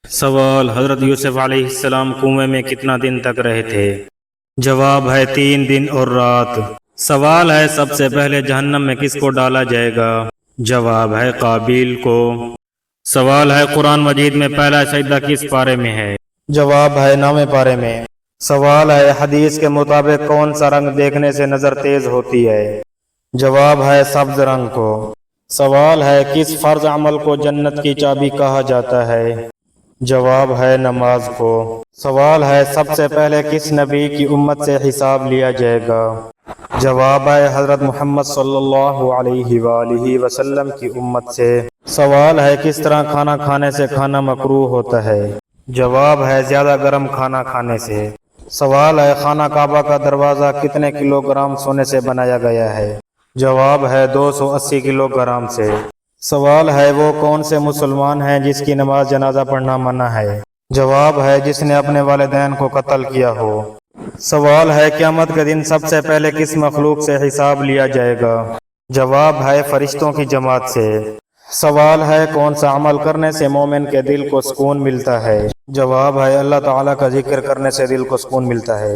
سوال: حضرت یوسف علیہ السلام کنویں میں کتنا دن تک رہے تھے؟ جواب ہے 3 دن اور رات۔ سوال ہے: سب سے پہلے جہنم میں کس کو ڈالا جائے گا؟ جواب ہے قابیل کو۔ سوال ہے: قرآن مجید میں پہلا سجدہ کس پارے میں ہے؟ جواب ہے 9ویں پارے میں۔ سوال ہے: حدیث کے مطابق کون سا رنگ دیکھنے سے نظر تیز ہوتی ہے؟ جواب ہے سبز رنگ کو۔ سوال ہے: کس فرض عمل کو جنت کی چابی کہا جاتا ہے؟ جواب ہے نماز کو۔ سوال ہے: سب سے پہلے کس نبی کی امت سے حساب لیا جائے گا؟ جواب ہے حضرت محمد صلی اللہ علیہ وآلہ وسلم کی امت سے۔ سوال ہے: کس طرح کھانا کھانے سے کھانا مکروہ ہوتا ہے؟ جواب ہے زیادہ گرم کھانا کھانے سے۔ سوال ہے: خانہ کعبہ کا دروازہ کتنے کلو گرام سونے سے بنایا گیا ہے؟ جواب ہے 280 کلو گرام سے۔ سوال ہے: وہ کون سے مسلمان ہیں جس کی نماز جنازہ پڑھنا منع ہے؟ جواب ہے جس نے اپنے والدین کو قتل کیا ہو۔ سوال ہے: قیامت کے دن سب سے پہلے کس مخلوق سے حساب لیا جائے گا؟ جواب ہے فرشتوں کی جماعت سے۔ سوال ہے: کون سا عمل کرنے سے مومن کے دل کو سکون ملتا ہے؟ جواب ہے اللہ تعالیٰ کا ذکر کرنے سے دل کو سکون ملتا ہے۔